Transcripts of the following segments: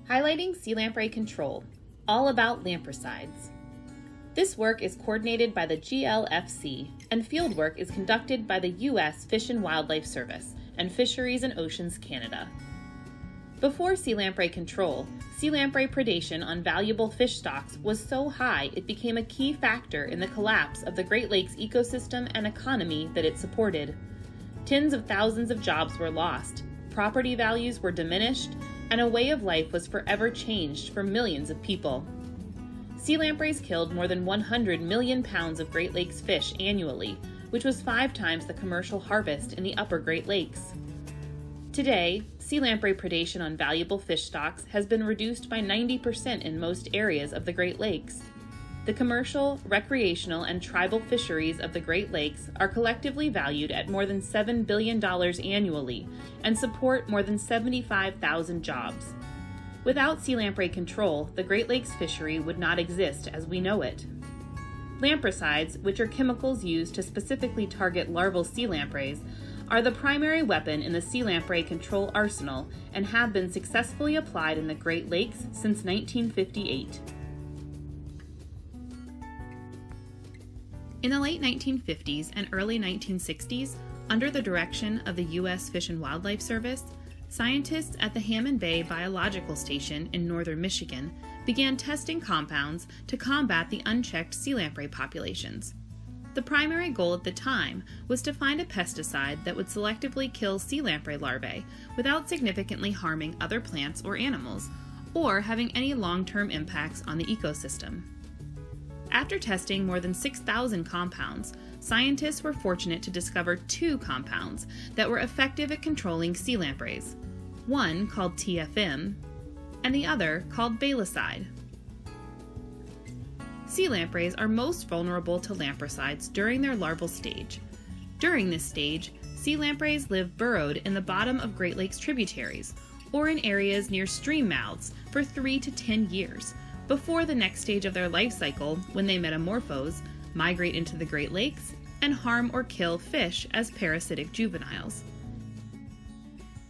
Highlighting sea lamprey control, all about Lampricides. This work is coordinated by the GLFC, and field work is conducted by the U.S. Fish and Wildlife Service and Fisheries and Oceans Canada. Before sea lamprey control, sea lamprey predation on valuable fish stocks was so high it became a key factor in the collapse of the Great Lakes ecosystem and economy that it supported. Tens of thousands of jobs were lost, property values were diminished, and a way of life was forever changed for millions of people. Sea lampreys killed more than 100 million pounds of Great Lakes fish annually, which was 5 times the commercial harvest in the upper Great Lakes. Today, sea lamprey predation on valuable fish stocks has been reduced by 90% in most areas of the Great Lakes. The commercial, recreational, and tribal fisheries of the Great Lakes are collectively valued at more than $7 billion annually and support more than 75,000 jobs. Without sea lamprey control, the Great Lakes fishery would not exist as we know it. Lampricides, which are chemicals used to specifically target larval sea lampreys, are the primary weapon in the sea lamprey control arsenal and have been successfully applied in the Great Lakes since 1958. In the late 1950s and early 1960s, under the direction of the U.S. Fish and Wildlife Service, scientists at the Hammond Bay Biological Station in northern Michigan began testing compounds to combat the unchecked sea lamprey populations. The primary goal at the time was to find a pesticide that would selectively kill sea lamprey larvae without significantly harming other plants or animals, or having any long-term impacts on the ecosystem. After testing more than 6,000 compounds, scientists were fortunate to discover 2 compounds that were effective at controlling sea lampreys, one called TFM and the other called Balicide. Sea lampreys are most vulnerable to lampricides during their larval stage. During this stage, sea lampreys live burrowed in the bottom of Great Lakes tributaries or in areas near stream mouths for 3 to 10 years, before the next stage of their life cycle, when they metamorphose, migrate into the Great Lakes, and harm or kill fish as parasitic juveniles.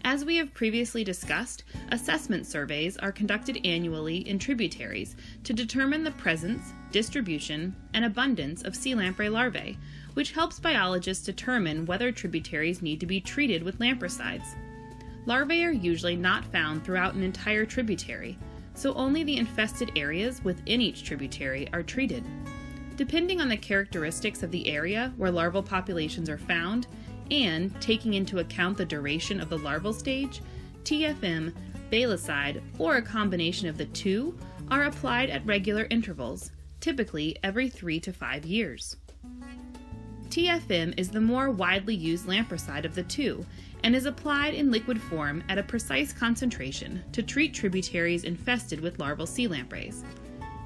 As we have previously discussed, assessment surveys are conducted annually in tributaries to determine the presence, distribution, and abundance of sea lamprey larvae, which helps biologists determine whether tributaries need to be treated with lampricides. Larvae are usually not found throughout an entire tributary, so only the infested areas within each tributary are treated. Depending on the characteristics of the area where larval populations are found, and taking into account the duration of the larval stage, TFM, Balicide, or a combination of the two are applied at regular intervals, typically every 3 to 5 years. TFM is the more widely used lampricide of the two, and is applied in liquid form at a precise concentration to treat tributaries infested with larval sea lampreys.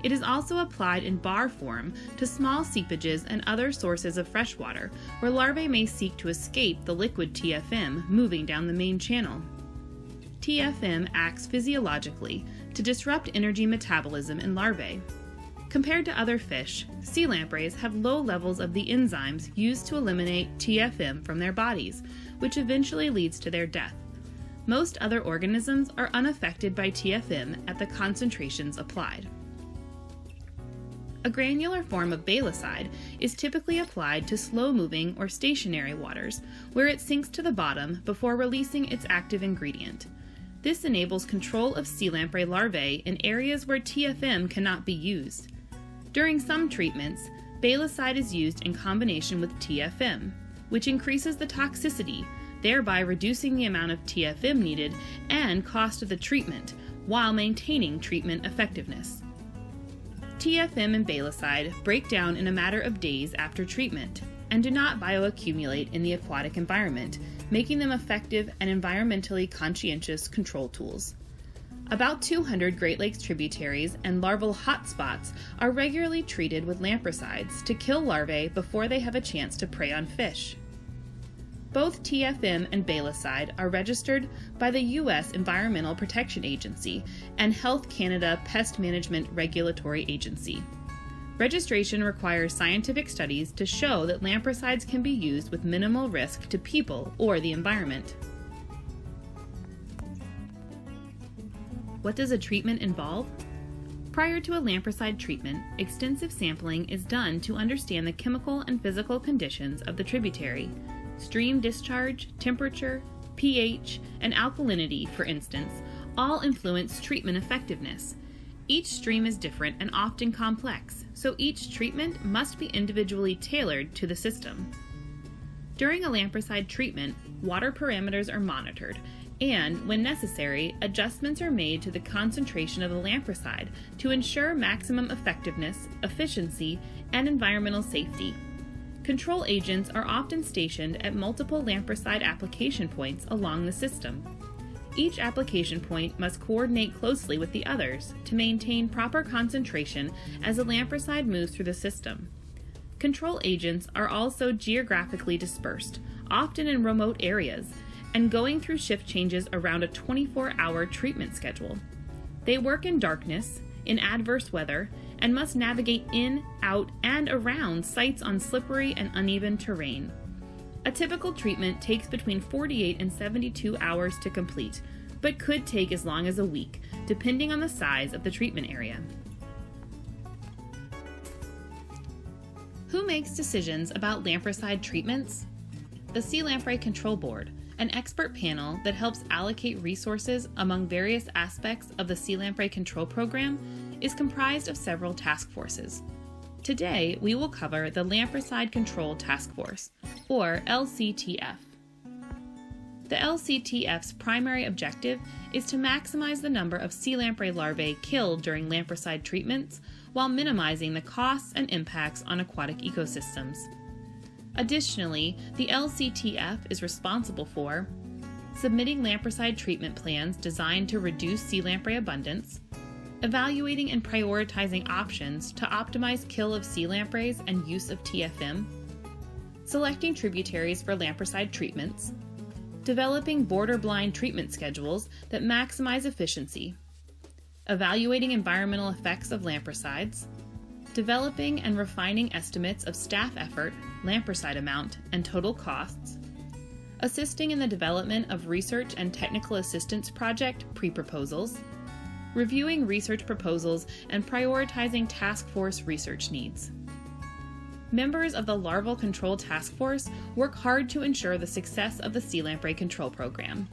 It is also applied in bar form to small seepages and other sources of freshwater, where larvae may seek to escape the liquid TFM moving down the main channel. TFM acts physiologically to disrupt energy metabolism in larvae. Compared to other fish, sea lampreys have low levels of the enzymes used to eliminate TFM from their bodies, which eventually leads to their death. Most other organisms are unaffected by TFM at the concentrations applied. A granular form of Balicide is typically applied to slow-moving or stationary waters, where it sinks to the bottom before releasing its active ingredient. This enables control of sea lamprey larvae in areas where TFM cannot be used. During some treatments, Balicide is used in combination with TFM, which increases the toxicity, thereby reducing the amount of TFM needed and cost of the treatment, while maintaining treatment effectiveness. TFM and Balicide break down in a matter of days after treatment and do not bioaccumulate in the aquatic environment, making them effective and environmentally conscientious control tools. About 200 Great Lakes tributaries and larval hotspots are regularly treated with lampricides to kill larvae before they have a chance to prey on fish. Both TFM and Balicide are registered by the U.S. Environmental Protection Agency and Health Canada Pest Management Regulatory Agency. Registration requires scientific studies to show that lampricides can be used with minimal risk to people or the environment. What does a treatment involve? Prior to a Lampricide treatment, extensive sampling is done to understand the chemical and physical conditions of the tributary. Stream discharge, temperature, pH, and alkalinity, for instance, all influence treatment effectiveness. Each stream is different and often complex, so each treatment must be individually tailored to the system. During a Lampricide treatment, water parameters are monitored, and, when necessary, adjustments are made to the concentration of the Lampricide to ensure maximum effectiveness, efficiency, and environmental safety. Control agents are often stationed at multiple Lampricide application points along the system. Each application point must coordinate closely with the others to maintain proper concentration as the Lampricide moves through the system. Control agents are also geographically dispersed, often in remote areas, and going through shift changes around a 24-hour treatment schedule. They work in darkness, in adverse weather, and must navigate in, out, and around sites on slippery and uneven terrain. A typical treatment takes between 48 and 72 hours to complete, but could take as long as a week, depending on the size of the treatment area. Who makes decisions about Lampricide treatments? The Sea Lamprey Control Board, an expert panel that helps allocate resources among various aspects of the Sea Lamprey Control Program, is comprised of several task forces. Today, we will cover the Lampricide Control Task Force, or LCTF. The LCTF's primary objective is to maximize the number of sea lamprey larvae killed during Lampricide treatments while minimizing the costs and impacts on aquatic ecosystems. Additionally, the LCTF is responsible for submitting Lampricide treatment plans designed to reduce sea lamprey abundance, evaluating and prioritizing options to optimize kill of sea lampreys and use of TFM, selecting tributaries for Lampricide treatments, developing border-blind treatment schedules that maximize efficiency, evaluating environmental effects of Lampricides, developing and refining estimates of staff effort, Lampricide amount, and total costs, assisting in the development of research and technical assistance project pre-proposals, reviewing research proposals, and prioritizing task force research needs. Members of the Larval Control Task Force work hard to ensure the success of the Sea Lamprey Control Program.